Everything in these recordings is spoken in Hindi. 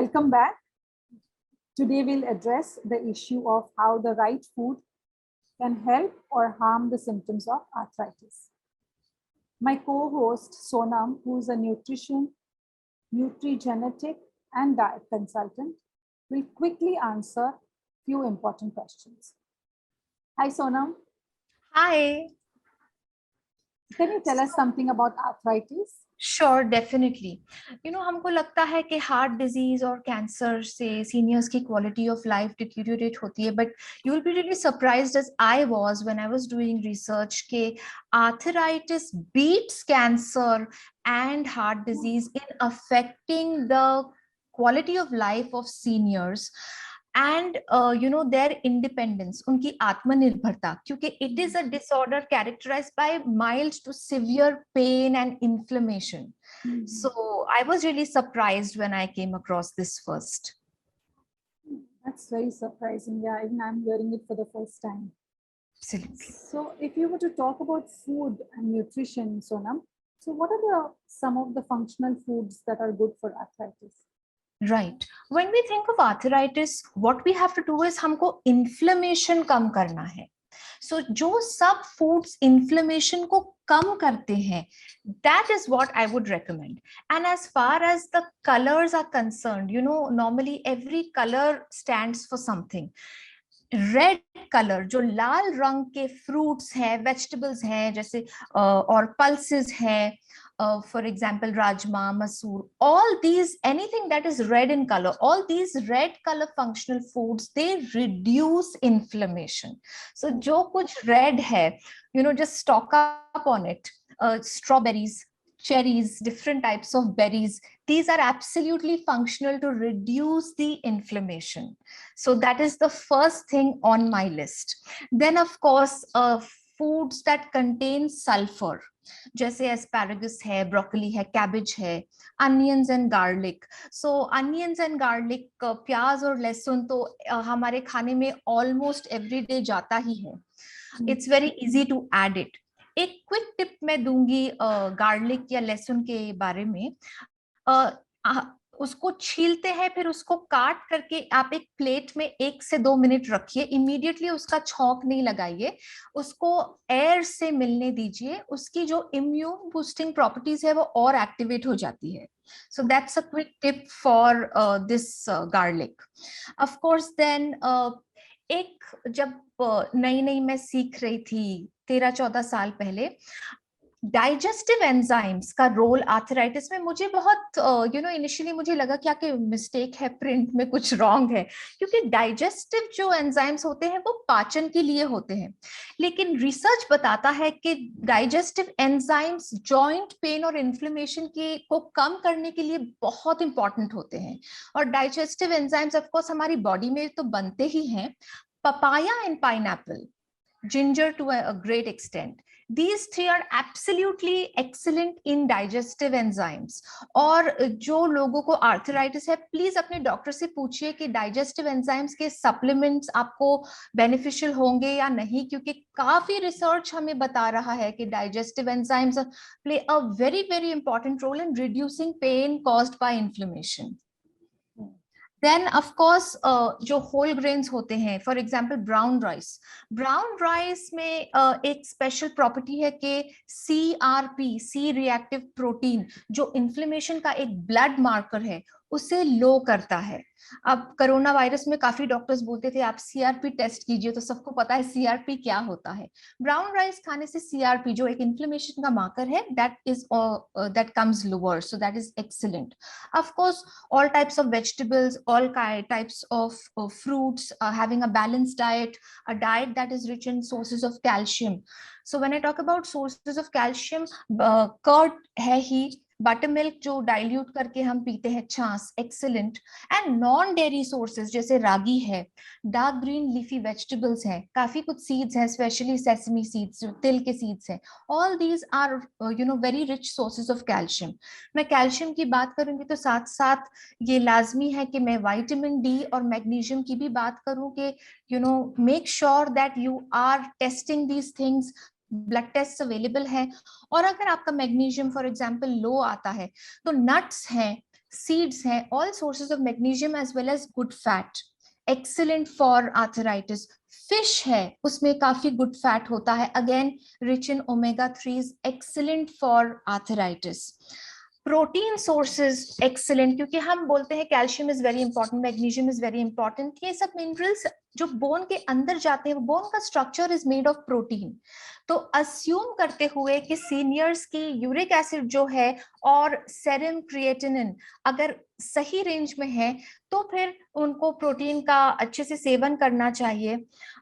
Welcome back. Today we'll address the issue of how the right food can help or harm the symptoms of arthritis. My co-host Sonam, who is a nutrition, nutrigenetic and diet consultant, will quickly answer few important questions. Hi Sonam. Hi. Can you tell us something about arthritis? Sure, definitely. हमको लगता है कि हार्ट डिजीज और कैंसर से सीनियर्स की क्वालिटी ऑफ लाइफ डिटीरियोरेट होती है, but you will be really surprised as I was when I was doing research के arthritis beats cancer and heart disease in affecting the quality of life of seniors and their independence, उनकी आत्मनिर्भरता, क्योंकि it is a disorder characterized by mild to severe pain and inflammation. So I was really surprised when I came across this first. That's very surprising. Yeah, even I'm hearing it for the first time. Absolutely. So if you were to talk about food and nutrition, Sonam, so what are some of the functional foods that are good for arthritis? Right. When we think of arthritis, what we have to do is हमको inflammation कम करना है. So जो सब foods inflammation को कम करते हैं, that is what I would recommend. And as far as the colors are concerned, normally every color stands for something. Red colour, जो लाल रंग के फ्रूट्स हैं, वेजिटेबल्स हैं, जैसे और पल्सेस हैं, for example rajma, masoor, all these, anything that is red in color, all these red color functional foods, they reduce inflammation. So jo kuch red hai, just stock up on it. Strawberries, cherries, different types of berries, these are absolutely functional to reduce the inflammation. So that is the first thing on my list. Then of course foods that contain sulfur, जैसे एस्पैरागस है, ब्रोकली है, कैबेज है, onions and garlic. So onions and garlic, प्याज और लहसुन तो हमारे खाने में ऑलमोस्ट एवरीडे जाता ही है. It's very easy to add it. एक क्विक टिप मैं दूंगी गार्लिक या लहसुन के बारे में. उसको छीलते हैं, फिर उसको काट करके आप एक प्लेट में 1 से 2 मिनट रखिए. इमीडिएटली उसका छौंक नहीं लगाइए, उसको एयर से मिलने दीजिए. उसकी जो इम्यून बूस्टिंग प्रॉपर्टीज है वो और एक्टिवेट हो जाती है. So that's a quick tip for this garlic. Of course, then एक जब नई मैं सीख रही थी 13-14 साल पहले, डाइजेस्टिव एंजाइम्स का रोल आर्थराइटिस में मुझे बहुत इनिशियली मुझे लगा क्या कि मिस्टेक है, प्रिंट में कुछ रॉन्ग है, क्योंकि डाइजेस्टिव जो एंजाइम्स होते हैं वो पाचन के लिए होते हैं. लेकिन रिसर्च बताता है कि डाइजेस्टिव एंजाइम्स जॉइंट पेन और इन्फ्लेमेशन को कम करने के लिए बहुत इंपॉर्टेंट होते हैं. और डाइजेस्टिव एंजाइम्स ऑफ कोर्स हमारी बॉडी में तो बनते ही हैं. Papaya and pineapple, ginger to a great extent, these three are absolutely excellent in digestive enzymes. और जो लोगों को आर्थराइटिस है, प्लीज अपने डॉक्टर से पूछिए कि डाइजेस्टिव एंजाइम्स के सप्लीमेंट्स आपको बेनिफिशियल होंगे या नहीं, क्योंकि काफी रिसर्च हमें बता रहा है कि digestive enzymes play a very very important role in reducing pain caused by inflammation. Then of course जो whole grains होते हैं, for example brown rice में एक special property है कि CRP, C reactive protein, जो inflammation का एक blood marker है, उसे लो करता है. अब कोरोना वायरस में काफी डॉक्टर्स बोलते थे आप CRP टेस्ट कीजिए, तो सबको पता है CRP क्या होता है. ब्राउन राइस खाने से CRP, जो एक इन्फ्लेमेशन का मार्कर है, that comes lower, so that is excellent. Of course, all types of vegetables, all types of fruits, having a balanced diet, a diet that is rich in sources of calcium. So when I talk about sources of calcium, curd है ही, बटरमिल्क जो डाइल्यूट करके हम पीते हैं, छाछ, excellent. And non dairy sources जैसे रागी है, डार्क ग्रीन लीफी वेजिटेबल्स हैं, काफी कुछ सीड्स हैं, स्पेशली सेसमी सीड्स, जो तिल के सीड्स हैं. All these are very rich sources of calcium. मैं कैल्शियम की बात करूंगी तो साथ साथ ये लाजमी है कि मैं विटामिन डी और मैग्नीशियम की भी बात करूं कि make sure that you are testing these things. Blood test available है. और अगर आपका मैग्नीशियम फॉर एग्जांपल लो आता है तो नट्स हैं, सीड्स हैं, all sources of magnesium as well as good fat, excellent for arthritis. Fish है, उसमें काफी गुड फैट होता है, again rich in omega 3, excellent for arthritis. Protein sources excellent, क्योंकि हम बोलते हैं calcium is very important, magnesium is very important, ये सब मिनरल्स जो बोन के अंदर जाते हैं, बोन का structure is made of protein. तो अस्यूम करते हुए कि सीनियर्स की यूरिक एसिड जो है और सेरम क्रिएटिनिन अगर सही रेंज में है, तो फिर उनको प्रोटीन का अच्छे से सेवन करना चाहिए।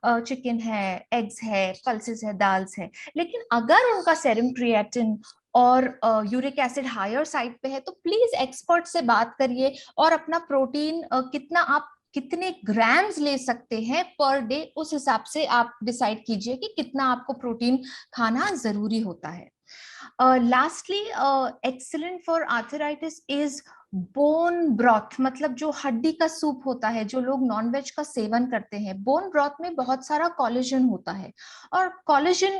चिकन है, एग्स है, पल्सेस है, दाल्स है। लेकिन अगर उनका सेरम क्रिएटिन और यूरिक एसिड हायर साइड पे है, तो प्लीज एक्सपर्ट से बात करिए और अपना प्रोटीन कितना आप कितने ग्राम्स ले सकते हैं पर डे, उस हिसाब से आप डिसाइड कीजिए कि कितना आपको प्रोटीन खाना जरूरी होता है। Lastly, excellent for arthritis is bone broth, मतलब जो हड्डी का सूप होता है, जो लोग नॉनवेज का सेवन करते हैं, बोन ब्रॉथ में बहुत सारा कोलेजन होता है। और कोलेजन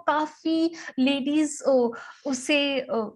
काफी लेडीज उसे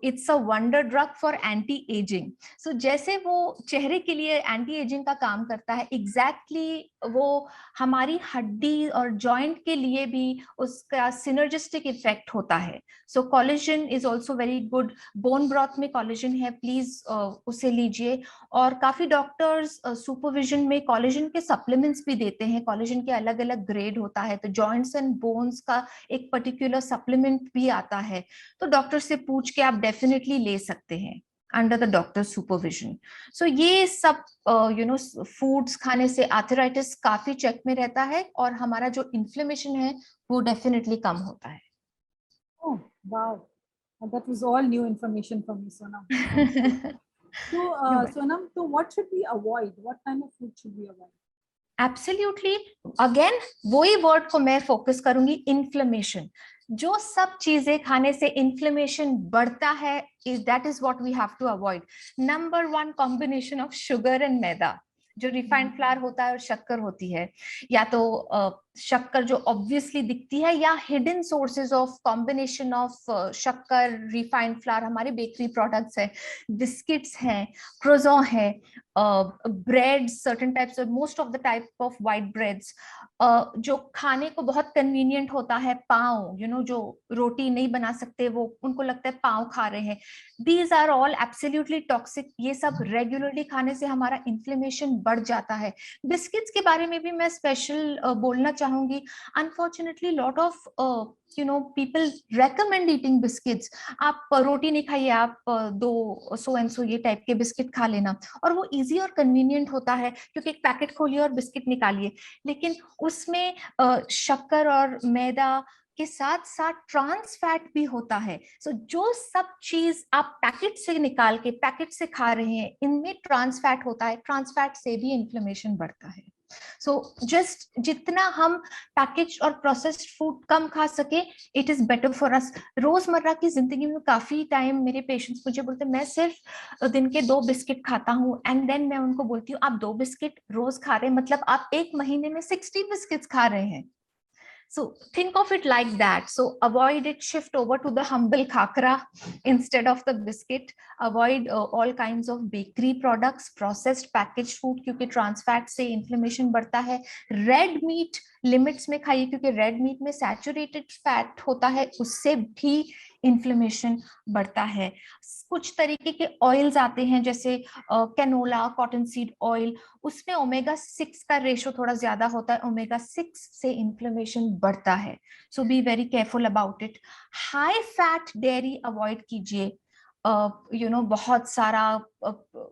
it's a wonder drug for anti ageing. So जैसे वो चेहरे के लिए एंटी एजिंग का काम करता है, एग्जैक्टली वो हमारी हड्डी और जॉइंट के लिए भी उसका सिनर्जिस्टिक इफेक्ट होता है। So collagen is also very good, bone broth में कोलेजन है, प्लीज उसे लीजिए। और काफी डॉक्टर्स सुपरविजन में कोलेजन के सप्लीमेंट्स भी देते हैं, कोलेजन के अलग अलग ग्रेड होता है, तो जॉइंट्स एंड बोन्स का एक पर्टिकुलर सप्लीमेंट भी आता है, तो डॉक्टर से पूछ के आप डेफिनेटली ले सकते हैं अंडर द डॉक्टर सुपरविजन। सो ये सब फूड्स खाने से आर्थराइटिस काफी चेक में रहता है और हमारा जो इन्फ्लेमेशन है वो डेफिनेटली कम होता है। Oh, wow. That was all new information for me, Sonam. Thank you. So, Sonam, so what should we avoid? What kind of food should we avoid? Absolutely, again वही वर्ड को मैं फोकस करूंगी, इन्फ्लेमेशन। जो सब चीजें खाने से इन्फ्लेमेशन बढ़ता है, that is what we have to avoid. Number 1, combination of sugar and मैदा, जो रिफाइंड फ्लावर होता है और शक्कर होती है, या तो शक्कर जो ऑब्वियसली दिखती है, या hidden sources of combination of शक्कर, रिफाइंड फ्लावर, हमारे बेकरी प्रोडक्ट्स है, बिस्किट्स हैं, क्रोजों है, breads, certain types of, most of the type of white breads, जो खाने को बहुत कन्वीनियंट होता है, पाव, जो रोटी नहीं बना सकते, वो उनको लगता है पाव खा रहे हैं, these are all absolutely toxic. ये सब रेगुलरली खाने से हमारा इन्फ्लेमेशन बढ़ जाता है। बिस्किट्स के बारे में भी मैं स्पेशल बोलना चाहूंगी। Unfortunately lot of people recommend eating biscuits. आप रोटी नहीं खाइए, आप 2 सो एंड सो ये टाइप के बिस्किट खा लेना, और वो इजी और कन्वीनियंट होता है, क्योंकि एक पैकेट खोलिए और बिस्किट निकालिए। लेकिन उसमें शक्कर और मैदा के साथ साथ ट्रांस फैट भी होता है। सो जो सब चीज आप पैकेट से निकाल के पैकेट से खा रहे हैं, इनमें ट्रांस फैट होता है, ट्रांस फैट से भी इन्फ्लेमेशन बढ़ता है। सो जस्ट जितना हम पैकेज और प्रोसेस्ड फूड कम खा सके, it is better for us. रोजमर्रा की जिंदगी में काफी टाइम मेरे पेशेंट्स मुझे बोलते हैं, मैं सिर्फ दिन के 2 बिस्किट खाता हूँ, एंड देन मैं उनको बोलती हूँ, आप 2 बिस्किट रोज खा रहे हैं, मतलब आप एक महीने में 60 बिस्किट्स खा रहे हैं। So think of it like that. So avoid it, shift over to the humble khakra instead of the biscuit. Avoid all kinds of bakery products, processed packaged food, क्योंकि trans fat से inflammation बढ़ता है। Red meat लिमिट्स में खाइए, क्योंकि रेड मीट में सैचुरेटेड फैट होता है, उससे भी इन्फ्लेमेशन बढ़ता है। कुछ तरीके के ऑयल्स आते हैं, जैसे कैनोला, कॉटन सीड ऑयल, उसमें ओमेगा 6 का रेशो थोड़ा ज्यादा होता है, ओमेगा 6 से इन्फ्लेमेशन बढ़ता है। So be very careful about it. High fat dairy avoid कीजिए। बहुत सारा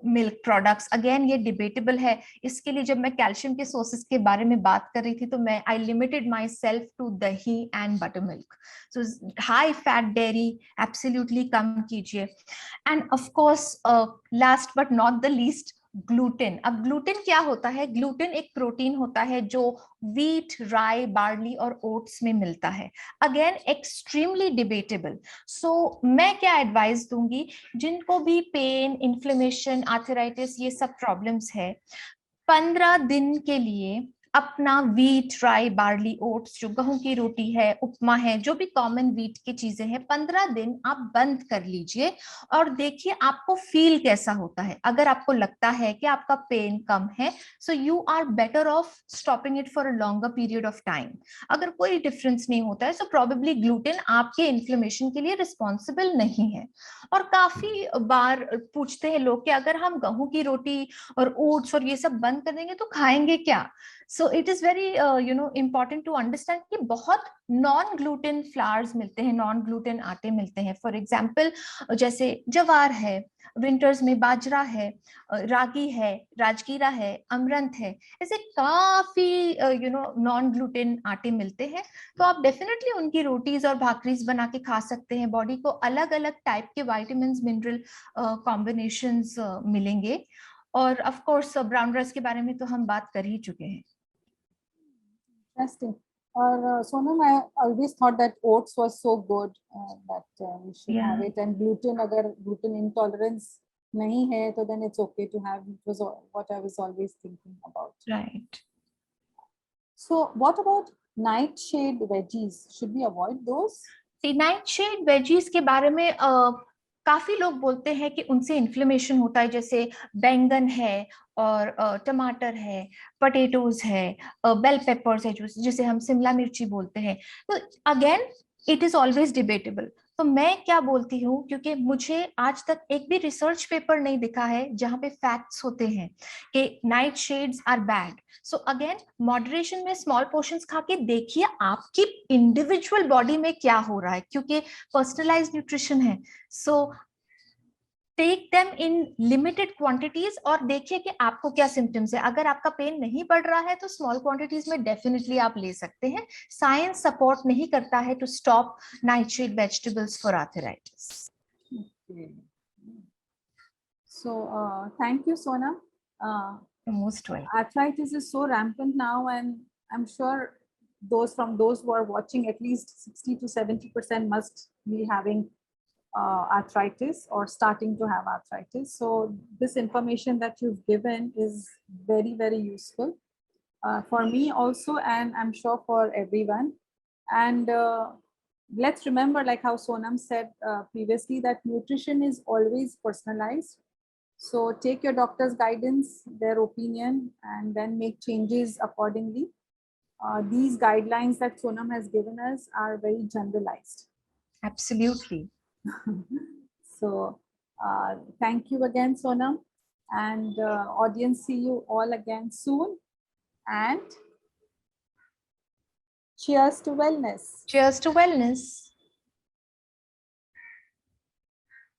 मिल्क प्रोडक्ट्स, अगेन ये डिबेटेबल है। इसके लिए जब मैं कैल्शियम के सोर्सेज के बारे में बात कर रही थी, तो मैं I limited myself to dahi and buttermilk. So high fat dairy absolutely कम कीजिए। And of course last but not the least, gluten. अब ग्लूटेन क्या होता है? ग्लूटेन एक प्रोटीन होता है जो व्हीट, राई, बार्ली और ओट्स में मिलता है। Again extremely debatable. सो मैं क्या एडवाइस दूंगी, जिनको भी पेन, इन्फ्लेमेशन, आर्थराइटिस, ये सब प्रॉब्लम्स है, 15 दिन के लिए अपना वीट, राई, बार्ली, ओट्स, जो गेहूं की रोटी है, उपमा है, जो भी कॉमन वीट की चीजें हैं, 15 दिन आप बंद कर लीजिए और देखिए आपको फील कैसा होता है। अगर आपको लगता है कि आपका पेन कम है, so you are better off stopping it for a longer period of time. अगर कोई डिफरेंस नहीं होता है, सो प्रोबेबली ग्लूटेन आपके इन्फ्लेमेशन के लिए रिस्पॉन्सिबल नहीं है। और काफी बार पूछते हैं लोग कि अगर हम गेहूं की रोटी और ओट्स और ये सब बंद कर देंगे तो खाएंगे क्या। So it is very important to understand कि बहुत नॉन ग्लूटेन फ्लावर्स मिलते हैं, नॉन ग्लूटेन आटे मिलते हैं। फॉर एग्जाम्पल जैसे जवार है, विंटर्स में बाजरा है, रागी है, राजगीरा है, अमरंथ है, ऐसे काफी नॉन ग्लूटेन आटे मिलते हैं। तो आप डेफिनेटली उनकी रोटीज और भाकरीज बना के खा सकते हैं। बॉडी को अलग अलग टाइप के वाइटामिन मिनरल कॉम्बिनेशंस मिलेंगे। और ऑफ कोर्स ब्राउन राइस के बारे में तो हम बात कर ही चुके हैं। Interesting. Or Sonam, I always thought that oats was so good that we should have it. And gluten, agar gluten intolerance nahi hai, so then it's okay to have. It was what I was always thinking about. Right. So what about nightshade veggies? Should we avoid those? Nightshade veggies के बारे में काफी लोग बोलते हैं कि उनसे इन्फ्लेमेशन होता है। जैसे बैंगन है और टमाटर है, पोटैटोज है, बेल पेपर्स है, जिसे हम शिमला मिर्ची बोलते हैं। तो again it is always debatable. तो मैं क्या बोलती हूँ, क्योंकि मुझे आज तक एक भी रिसर्च पेपर नहीं दिखा है जहां पे फैक्ट्स होते हैं कि nightshades are bad. So again moderation में स्मॉल पोर्शंस खा के देखिए आपकी इंडिविजुअल बॉडी में क्या हो रहा है, क्योंकि पर्सनलाइज्ड न्यूट्रिशन है। So take them in limited quantities और देखिए कि आपको क्या सिम्टम्स है। अगर आपका पेन नहीं बढ़ रहा है तो स्मॉल क्वांटिटीज में डेफिनेटली आप ले सकते हैं। साइंस सपोर्ट नहीं करता है to stop nitrate vegetables for arthritis. Okay. So thank you, Sonam. Most welcome. Arthritis is so rampant now, and I'm sure those who are watching, at least 60 to 70% must be having arthritis or starting to have arthritis. So this information that you've given is very, very useful for me also, and I'm sure for everyone. And let's remember, like how Sonam said previously, that nutrition is always personalized. So take your doctor's guidance, their opinion, and then make changes accordingly. These guidelines that Sonam has given us are very generalized. Absolutely. So thank you again, Sonam, and audience, see you all again soon, and cheers to wellness. Cheers to wellness.